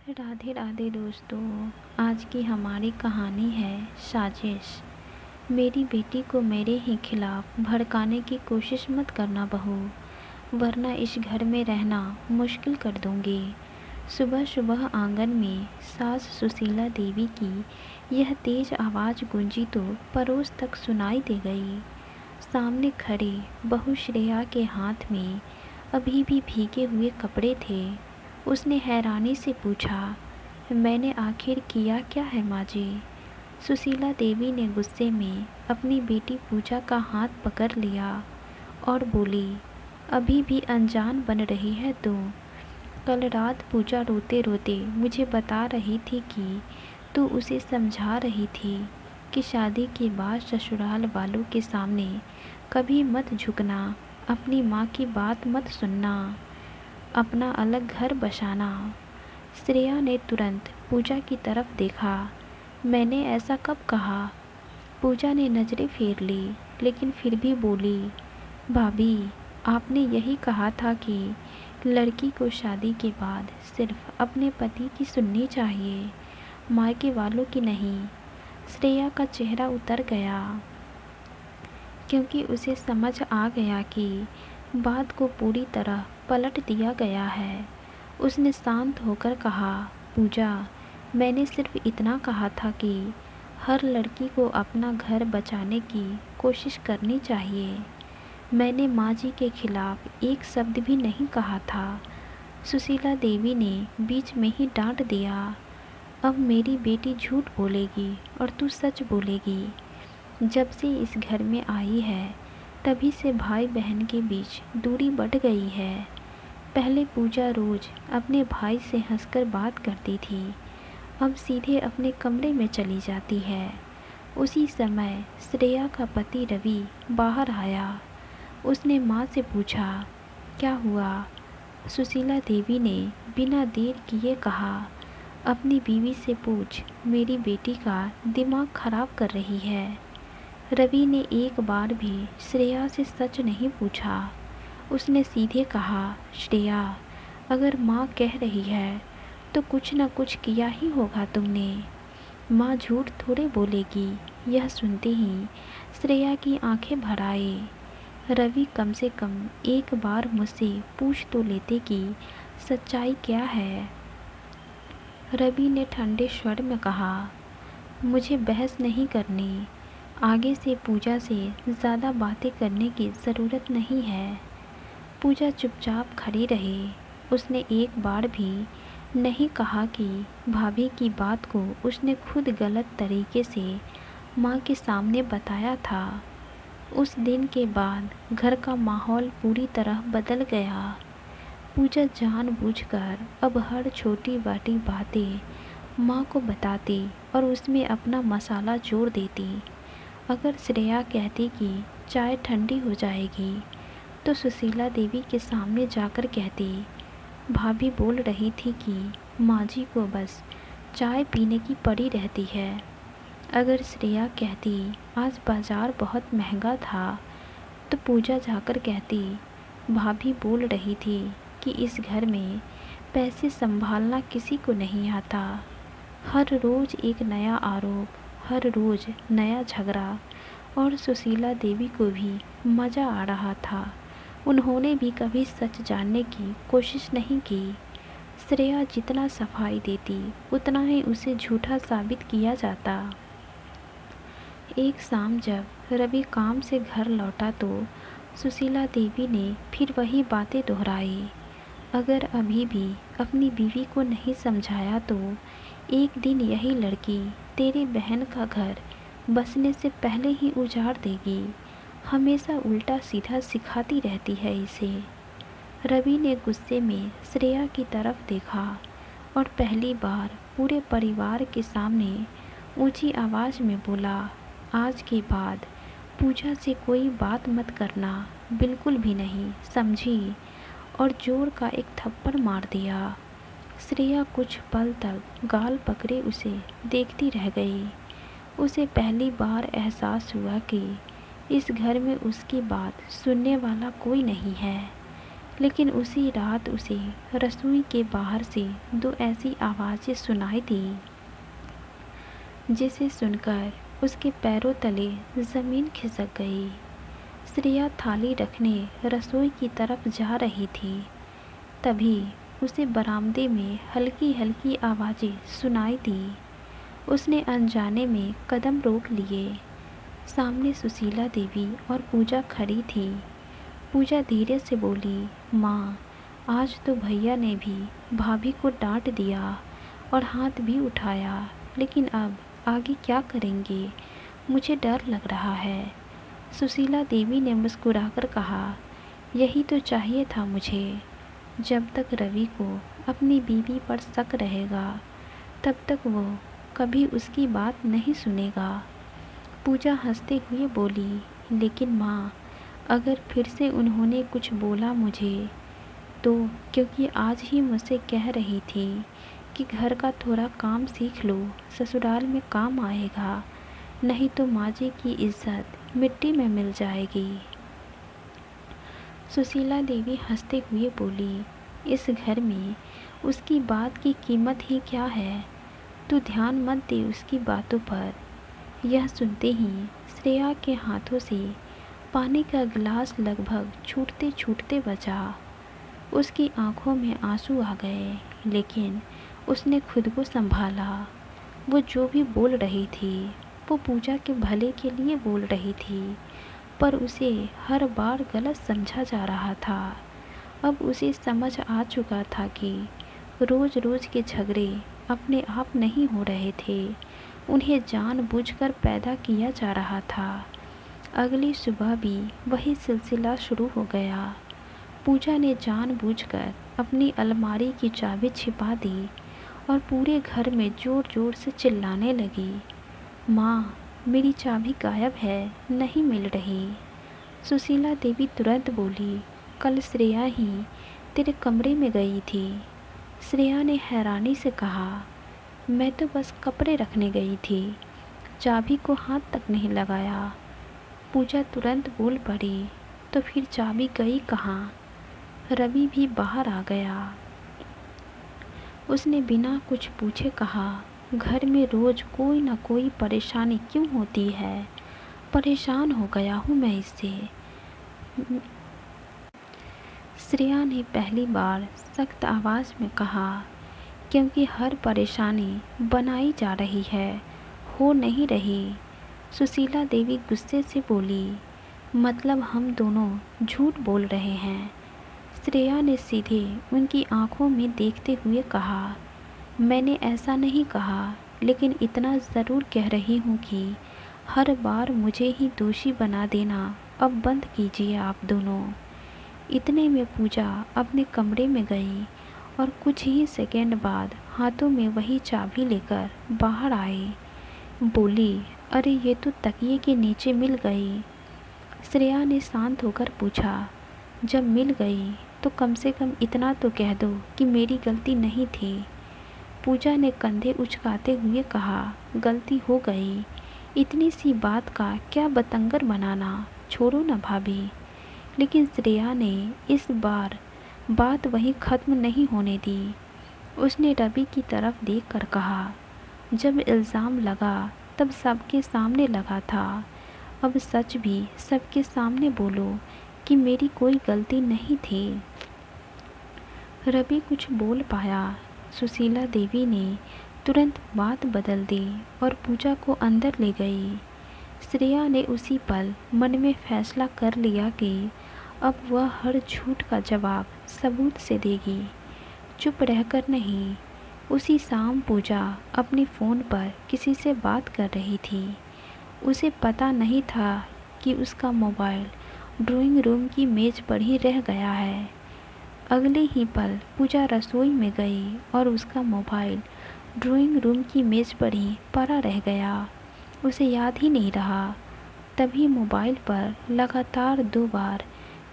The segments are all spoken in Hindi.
राधे राधे दोस्तों। आज की हमारी कहानी है साजिश। मेरी बेटी को मेरे ही खिलाफ भड़काने की कोशिश मत करना बहू, वरना इस घर में रहना मुश्किल कर दूंगी। सुबह सुबह आंगन में सास सुशीला देवी की यह तेज आवाज़ गूंजी तो पड़ोस तक सुनाई दे गई। सामने खड़े बहू श्रेया के हाथ में अभी भी भीगे हुए कपड़े थे। उसने हैरानी से पूछा, मैंने आखिर किया क्या है माँ जी? सुशीला देवी ने गुस्से में अपनी बेटी पूजा का हाथ पकड़ लिया और बोली, अभी भी अनजान बन रही है तू। कल रात पूजा रोते रोते मुझे बता रही थी कि तू उसे समझा रही थी कि शादी के बाद ससुराल वालों के सामने कभी मत झुकना, अपनी माँ की बात मत सुनना, अपना अलग घर बसाना। श्रेया ने तुरंत पूजा की तरफ देखा। मैंने ऐसा कब कहा? पूजा ने नज़रें फेर ली, लेकिन फिर भी बोली, भाभी, आपने यही कहा था कि लड़की को शादी के बाद सिर्फ अपने पति की सुननी चाहिए, मायके वालों की नहीं। श्रेया का चेहरा उतर गया, क्योंकि उसे समझ आ गया कि बात को पूरी तरह पलट दिया गया है। उसने शांत होकर कहा, पूजा, मैंने सिर्फ इतना कहा था कि हर लड़की को अपना घर बचाने की कोशिश करनी चाहिए। मैंने माँ जी के खिलाफ एक शब्द भी नहीं कहा था। सुशीला देवी ने बीच में ही डांट दिया, अब मेरी बेटी झूठ बोलेगी और तू सच बोलेगी। जब से इस घर में आई है तभी से भाई बहन के बीच दूरी बढ़ गई है। पहले पूजा रोज़ अपने भाई से हंसकर बात करती थी, अब सीधे अपने कमरे में चली जाती है। उसी समय श्रेया का पति रवि बाहर आया। उसने माँ से पूछा, क्या हुआ? सुशीला देवी ने बिना देर किए कहा, अपनी बीवी से पूछ, मेरी बेटी का दिमाग खराब कर रही है। रवि ने एक बार भी श्रेया से सच नहीं पूछा। उसने सीधे कहा, श्रेया, अगर माँ कह रही है तो कुछ न कुछ किया ही होगा तुमने। माँ झूठ थोड़े बोलेगी। यह सुनते ही श्रेया की आंखें भर आई। रवि कम से कम एक बार मुझसे पूछ तो लेते कि सच्चाई क्या है। रवि ने ठंडे स्वर में कहा, मुझे बहस नहीं करनी। आगे से पूजा से ज़्यादा बातें करने की ज़रूरत नहीं है। पूजा चुपचाप खड़ी रही। उसने एक बार भी नहीं कहा कि भाभी की बात को उसने खुद गलत तरीके से माँ के सामने बताया था। उस दिन के बाद घर का माहौल पूरी तरह बदल गया। पूजा जानबूझकर अब हर छोटी बाटी बातें माँ को बताती और उसमें अपना मसाला जोड़ देती। अगर श्रेया कहती कि चाय ठंडी हो जाएगी तो सुशीला देवी के सामने जाकर कहती, भाभी बोल रही थी कि माँ जी को बस चाय पीने की पड़ी रहती है। अगर श्रेया कहती आज बाज़ार बहुत महंगा था तो पूजा जाकर कहती, भाभी बोल रही थी कि इस घर में पैसे संभालना किसी को नहीं आता। हर रोज़ एक नया आरोप, हर रोज़ नया झगड़ा, और सुशीला देवी को भी मज़ा आ रहा था। उन्होंने भी कभी सच जानने की कोशिश नहीं की। श्रेया जितना सफाई देती उतना ही उसे झूठा साबित किया जाता। एक शाम जब रवि काम से घर लौटा तो सुशीला देवी ने फिर वही बातें दोहराई। अगर अभी भी अपनी बीवी को नहीं समझाया तो एक दिन यही लड़की तेरी बहन का घर बसने से पहले ही उजाड़ देगी। हमेशा उल्टा सीधा सिखाती रहती है इसे। रवि ने गुस्से में श्रेया की तरफ देखा और पहली बार पूरे परिवार के सामने ऊंची आवाज़ में बोला, आज के बाद पूजा से कोई बात मत करना, बिल्कुल भी नहीं, समझी? और जोर का एक थप्पड़ मार दिया। श्रेया कुछ पल तक गाल पकड़े उसे देखती रह गई। उसे पहली बार एहसास हुआ कि इस घर में उसकी बात सुनने वाला कोई नहीं है। लेकिन उसी रात उसे रसोई के बाहर से दो ऐसी आवाज़ें सुनाई दी जिसे सुनकर उसके पैरों तले ज़मीन खिसक गई। श्रेया थाली रखने रसोई की तरफ जा रही थी, तभी उसे बरामदे में हल्की हल्की आवाज़ें सुनाई दी। उसने अनजाने में कदम रोक लिए। सामने सुशीला देवी और पूजा खड़ी थी। पूजा धीरे से बोली, माँ, आज तो भैया ने भी भाभी को डांट दिया और हाथ भी उठाया, लेकिन अब आगे क्या करेंगे? मुझे डर लग रहा है। सुशीला देवी ने मुस्कुराकर कहा, यही तो चाहिए था मुझे। जब तक रवि को अपनी बीवी पर शक रहेगा, तब तक वो कभी उसकी बात नहीं सुनेगा। पूजा हंसते हुए बोली, लेकिन माँ, अगर फिर से उन्होंने कुछ बोला मुझे तो, क्योंकि आज ही मुझसे कह रही थी कि घर का थोड़ा काम सीख लो, ससुराल में काम आएगा, नहीं तो माँ जी की इज्जत मिट्टी में मिल जाएगी। सुशीला देवी हंसते हुए बोली, इस घर में उसकी बात की कीमत ही क्या है? तू ध्यान मत दे उसकी बातों पर। यह सुनते ही श्रेया के हाथों से पानी का गिलास लगभग छूटते छूटते बचा। उसकी आंखों में आंसू आ गए, लेकिन उसने खुद को संभाला। वो जो भी बोल रही थी वो पूजा के भले के लिए बोल रही थी, पर उसे हर बार गलत समझा जा रहा था। अब उसे समझ आ चुका था कि रोज़ रोज़ के झगड़े अपने आप नहीं हो रहे थे, उन्हें जानबूझकर पैदा किया जा रहा था। अगली सुबह भी वही सिलसिला शुरू हो गया। पूजा ने जानबूझकर अपनी अलमारी की चाबी छिपा दी और पूरे घर में ज़ोर ज़ोर से चिल्लाने लगी, माँ, मेरी चाबी गायब है, नहीं मिल रही। सुशीला देवी तुरंत बोली, कल श्रेया ही तेरे कमरे में गई थी। श्रेया ने हैरानी से कहा, मैं तो बस कपड़े रखने गई थी, चाबी को हाथ तक नहीं लगाया। पूजा तुरंत बोल पड़ी, तो फिर चाबी गई कहाँ? रवि भी बाहर आ गया। उसने बिना कुछ पूछे कहा, घर में रोज़ कोई ना कोई परेशानी क्यों होती है? परेशान हो गया हूँ मैं इससे। श्रेया ने पहली बार सख्त आवाज़ में कहा, क्योंकि हर परेशानी बनाई जा रही है, हो नहीं रही। सुशीला देवी गुस्से से बोली, मतलब हम दोनों झूठ बोल रहे हैं? श्रेया ने सीधे उनकी आंखों में देखते हुए कहा, मैंने ऐसा नहीं कहा, लेकिन इतना ज़रूर कह रही हूँ कि हर बार मुझे ही दोषी बना देना अब बंद कीजिए आप दोनों। इतने में पूजा अपने कमरे में गई और कुछ ही सेकंड बाद हाथों में वही चाबी लेकर बाहर आई। बोली, अरे ये तो तकिए के नीचे मिल गई। श्रेया ने शांत होकर पूछा, जब मिल गई तो कम से कम इतना तो कह दो कि मेरी गलती नहीं थी। पूजा ने कंधे उचकाते हुए कहा, गलती हो गई, इतनी सी बात का क्या बतंगर बनाना, छोड़ो ना भाभी। लेकिन श्रेया ने इस बार बात वहीं ख़त्म नहीं होने दी। उसने रवि की तरफ देखकर कहा, जब इल्ज़ाम लगा तब सबके सामने लगा था, अब सच भी सबके सामने बोलो कि मेरी कोई गलती नहीं थी। रवि कुछ बोल पाया। सुशीला देवी ने तुरंत बात बदल दी और पूजा को अंदर ले गई। श्रेया ने उसी पल मन में फैसला कर लिया कि अब वह हर झूठ का जवाब सबूत से देगी, चुप रहकर नहीं। उसी शाम पूजा अपने फ़ोन पर किसी से बात कर रही थी। उसे पता नहीं था कि उसका मोबाइल ड्राइंग रूम की मेज़ पर ही रह गया है। अगले ही पल पूजा रसोई में गई और उसका मोबाइल ड्राइंग रूम की मेज़ पर ही पड़ा रह गया। उसे याद ही नहीं रहा। तभी मोबाइल पर लगातार 2 बार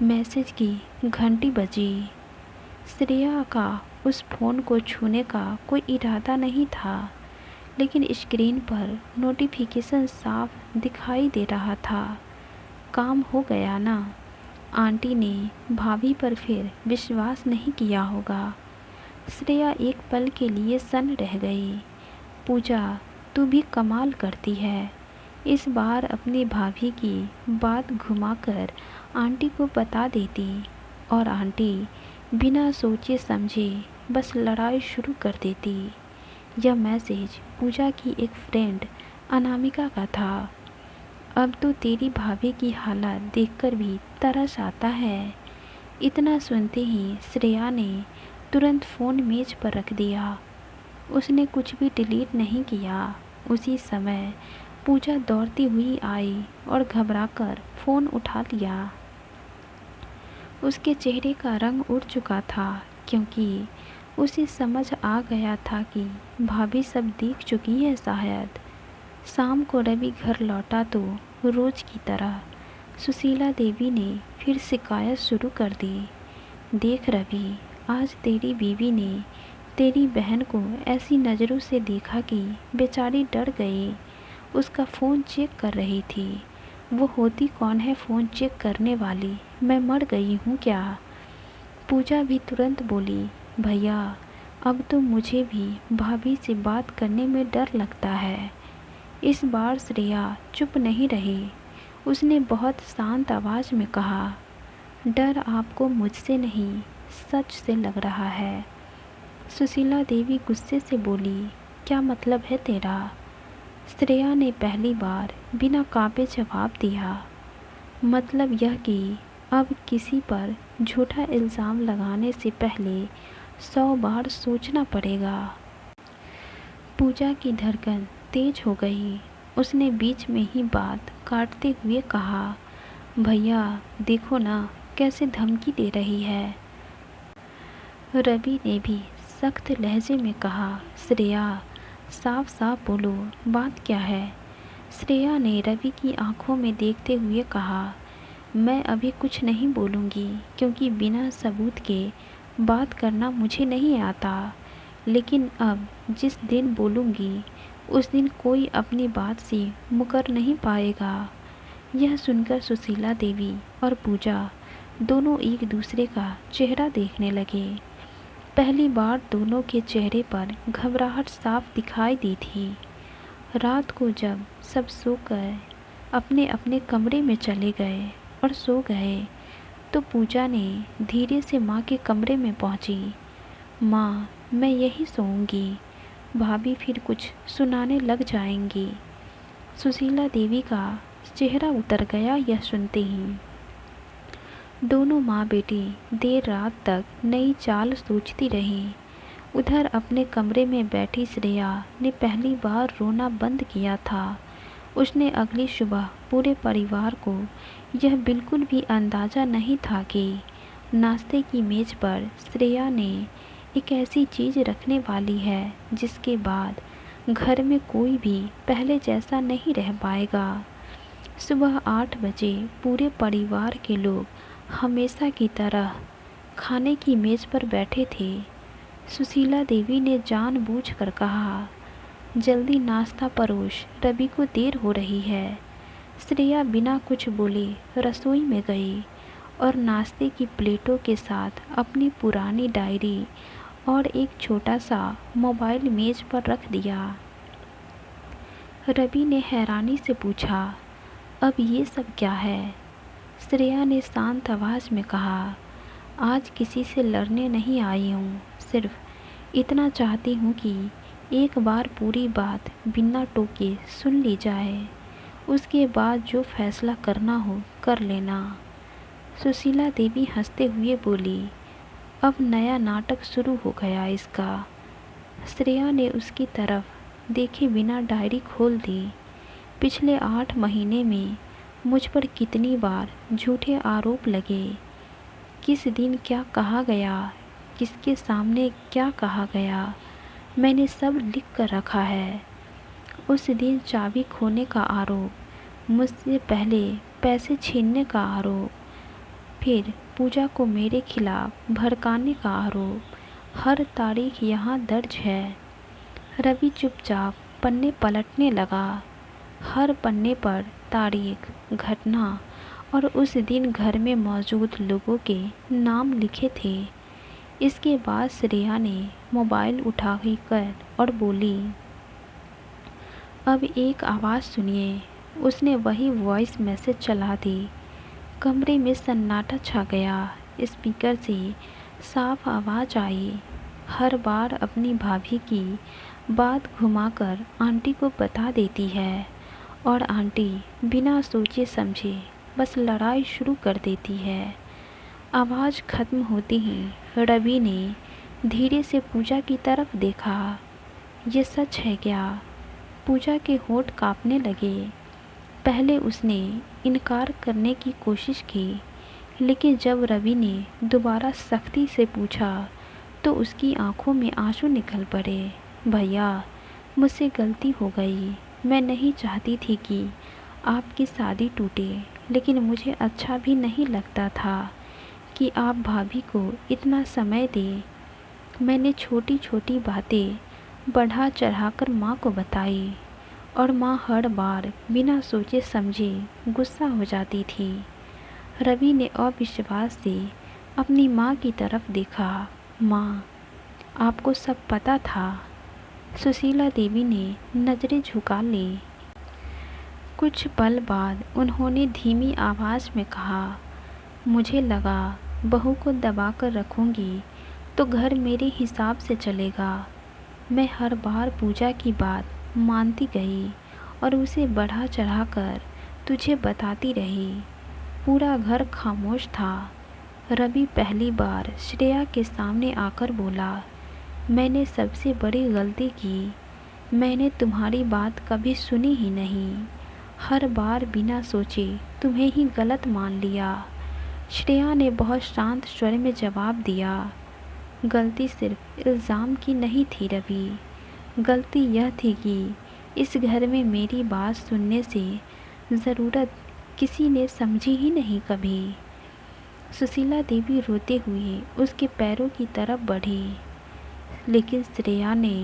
मैसेज की घंटी बजी। श्रेया का उस फ़ोन को छूने का कोई इरादा नहीं था, लेकिन स्क्रीन पर नोटिफिकेशन साफ दिखाई दे रहा था। काम हो गया ना। आंटी ने भाभी पर फिर विश्वास नहीं किया होगा। श्रेया एक पल के लिए सन्न रह गई। पूजा, तू भी कमाल करती है। इस बार अपनी भाभी की बात घुमाकर आंटी को बता देती और आंटी बिना सोचे समझे बस लड़ाई शुरू कर देती। यह मैसेज पूजा की एक फ्रेंड अनामिका का था। अब तो तेरी भाभी की हालत देखकर भी तरस आता है। इतना सुनते ही श्रेया ने तुरंत फ़ोन मेज पर रख दिया। उसने कुछ भी डिलीट नहीं किया। उसी समय पूजा दौड़ती हुई आई और घबराकर फ़ोन उठा लिया। उसके चेहरे का रंग उड़ चुका था क्योंकि उसे समझ आ गया था कि भाभी सब देख चुकी है शायद। शाम को रवि घर लौटा तो रोज़ की तरह सुशीला देवी ने फिर शिकायत शुरू कर दी। देख रवि, आज तेरी बीवी ने तेरी बहन को ऐसी नज़रों से देखा कि बेचारी डर गई। उसका फ़ोन चेक कर रही थी। वो होती कौन है फ़ोन चेक करने वाली? मैं मर गई हूँ क्या? पूजा भी तुरंत बोली, भैया अब तो मुझे भी भाभी से बात करने में डर लगता है। इस बार श्रेया चुप नहीं रही। उसने बहुत शांत आवाज़ में कहा, डर आपको मुझसे नहीं सच से लग रहा है। सुशीला देवी गुस्से से बोली, क्या मतलब है तेरा? श्रेया ने पहली बार बिना कांपे जवाब दिया, मतलब यह कि अब किसी पर झूठा इल्ज़ाम लगाने से पहले 100 बार सोचना पड़ेगा। पूजा की धड़कन तेज हो गई। उसने बीच में ही बात काटते हुए कहा, भैया देखो ना कैसे धमकी दे रही है। रवि ने भी सख्त लहजे में कहा, श्रेया साफ साफ बोलो, बात क्या है? श्रेया ने रवि की आंखों में देखते हुए कहा, मैं अभी कुछ नहीं बोलूँगी क्योंकि बिना सबूत के बात करना मुझे नहीं आता, लेकिन अब जिस दिन बोलूँगी उस दिन कोई अपनी बात से मुकर नहीं पाएगा। यह सुनकर सुशीला देवी और पूजा दोनों एक दूसरे का चेहरा देखने लगे। पहली बार दोनों के चेहरे पर घबराहट साफ दिखाई दी थी। रात को जब सब सोकर अपने अपने कमरे में चले गए और सो गए तो पूजा ने धीरे से माँ के कमरे में पहुँची। माँ, मैं यही सोऊंगी, भाभी फिर कुछ सुनाने लग जाएंगी। सुशीला देवी का चेहरा उतर गया यह सुनते ही। दोनों माँ बेटी देर रात तक नई चाल सोचती रही। उधर अपने कमरे में बैठी श्रेया ने पहली बार रोना बंद किया था। उसने अगली सुबह पूरे परिवार को यह बिल्कुल भी अंदाज़ा नहीं था कि नाश्ते की मेज़ पर श्रेया ने एक ऐसी चीज़ रखने वाली है जिसके बाद घर में कोई भी पहले जैसा नहीं रह पाएगा। सुबह 8 बजे पूरे परिवार के लोग हमेशा की तरह खाने की मेज़ पर बैठे थे। सुशीला देवी ने जानबूझकर कहा, जल्दी नाश्ता परोस, रवि को देर हो रही है। श्रेया बिना कुछ बोले रसोई में गई और नाश्ते की प्लेटों के साथ अपनी पुरानी डायरी और एक छोटा सा मोबाइल मेज़ पर रख दिया। रवि ने हैरानी से पूछा, अब ये सब क्या है? श्रेया ने शांत आवाज़ में कहा, आज किसी से लड़ने नहीं आई हूँ, सिर्फ इतना चाहती हूँ कि एक बार पूरी बात बिना टोके सुन ली जाए, उसके बाद जो फैसला करना हो कर लेना। सुशीला देवी हंसते हुए बोली, अब नया नाटक शुरू हो गया इसका। श्रेया ने उसकी तरफ देखे बिना डायरी खोल दी। पिछले 8 महीने में मुझ पर कितनी बार झूठे आरोप लगे, किस दिन क्या कहा गया, किसके सामने क्या कहा गया, मैंने सब लिख कर रखा है। उस दिन चाबी खोने का आरोप, मुझसे पहले पैसे छीनने का आरोप, फिर पूजा को मेरे खिलाफ भड़काने का आरोप, हर तारीख यहाँ दर्ज है। रवि चुपचाप पन्ने पलटने लगा। हर पन्ने पर तारीख, घटना और उस दिन घर में मौजूद लोगों के नाम लिखे थे। इसके बाद श्रेया ने मोबाइल उठा कर और बोली, अब एक आवाज़ सुनिए। उसने वही वॉइस मैसेज चला दी। कमरे में सन्नाटा छा गया। स्पीकर से साफ आवाज़ आई, हर बार अपनी भाभी की बात घुमाकर आंटी को बता देती है और आंटी बिना सोचे समझे बस लड़ाई शुरू कर देती है। आवाज़ खत्म होते ही रवि ने धीरे से पूजा की तरफ देखा। ये सच है क्या? पूजा के होंठ कांपने लगे। पहले उसने इनकार करने की कोशिश की, लेकिन जब रवि ने दोबारा सख्ती से पूछा तो उसकी आंखों में आंसू निकल पड़े। भैया, मुझसे गलती हो गई। मैं नहीं चाहती थी कि आपकी शादी टूटे, लेकिन मुझे अच्छा भी नहीं लगता था कि आप भाभी को इतना समय दें। मैंने छोटी छोटी बातें बढ़ा चढ़ाकर माँ को बताई और माँ हर बार बिना सोचे समझे गुस्सा हो जाती थी। रवि ने अविश्वास से अपनी माँ की तरफ देखा। माँ, आपको सब पता था? सुशीला देवी ने नज़रें झुका ली। कुछ पल बाद उन्होंने धीमी आवाज़ में कहा, मुझे लगा बहू को दबा कर रखूँगी तो घर मेरे हिसाब से चलेगा। मैं हर बार पूजा की बात मानती गई और उसे बढ़ा चढ़ाकर तुझे बताती रही। पूरा घर खामोश था। रवि पहली बार श्रेया के सामने आकर बोला, मैंने सबसे बड़ी गलती की। मैंने तुम्हारी बात कभी सुनी ही नहीं। हर बार बिना सोचे तुम्हें ही गलत मान लिया। श्रेया ने बहुत शांत स्वर में जवाब दिया, गलती सिर्फ इल्ज़ाम की नहीं थी रवि। गलती यह थी कि इस घर में मेरी बात सुनने से ज़रूरत किसी ने समझी ही नहीं कभी। सुशीला देवी रोते हुए उसके पैरों की तरफ बढ़ी, लेकिन श्रेया ने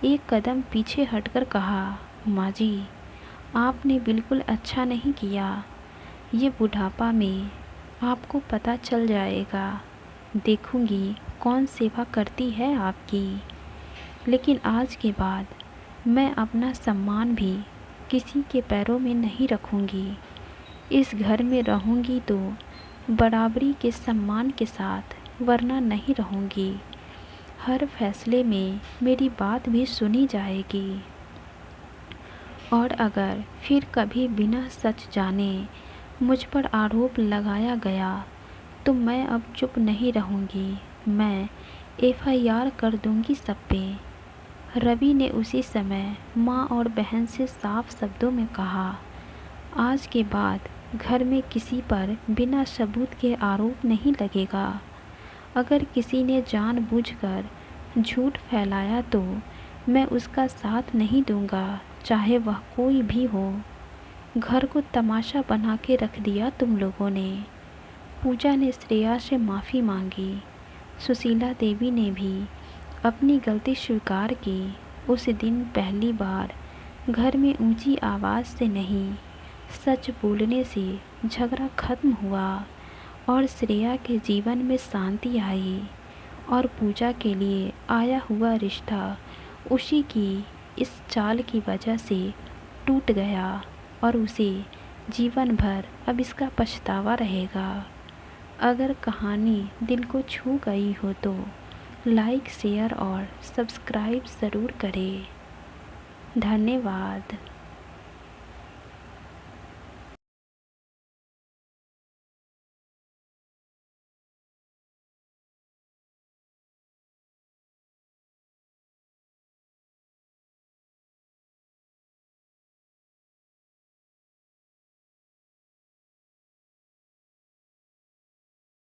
एक कदम पीछे हटकर कहा, माँ जी, आपने बिल्कुल अच्छा नहीं किया। ये बुढ़ापा में आपको पता चल जाएगा। देखूंगी कौन सेवा करती है आपकी। लेकिन आज के बाद मैं अपना सम्मान भी किसी के पैरों में नहीं रखूंगी। इस घर में रहूंगी तो बराबरी के सम्मान के साथ, वरना नहीं रहूंगी। हर फैसले में मेरी बात भी सुनी जाएगी। और अगर फिर कभी बिना सच जाने मुझ पर आरोप लगाया गया तो मैं अब चुप नहीं रहूंगी। मैं FIR कर दूंगी सब पे। रवि ने उसी समय माँ और बहन से साफ शब्दों में कहा, आज के बाद घर में किसी पर बिना सबूत के आरोप नहीं लगेगा। अगर किसी ने जानबूझकर झूठ फैलाया तो मैं उसका साथ नहीं दूंगा, चाहे वह कोई भी हो। घर को तमाशा बना के रख दिया तुम लोगों ने। पूजा ने श्रेया से माफ़ी मांगी। सुशीला देवी ने भी अपनी गलती स्वीकार की। उस दिन पहली बार घर में ऊंची आवाज़ से नहीं, सच बोलने से झगड़ा खत्म हुआ और श्रेया के जीवन में शांति आई और पूजा के लिए आया हुआ रिश्ता उसी की इस चाल की वजह से टूट गया और उसे जीवन भर अब इसका पछतावा रहेगा। अगर कहानी दिल को छू गई हो तो लाइक, शेयर और सब्सक्राइब ज़रूर करें। धन्यवाद।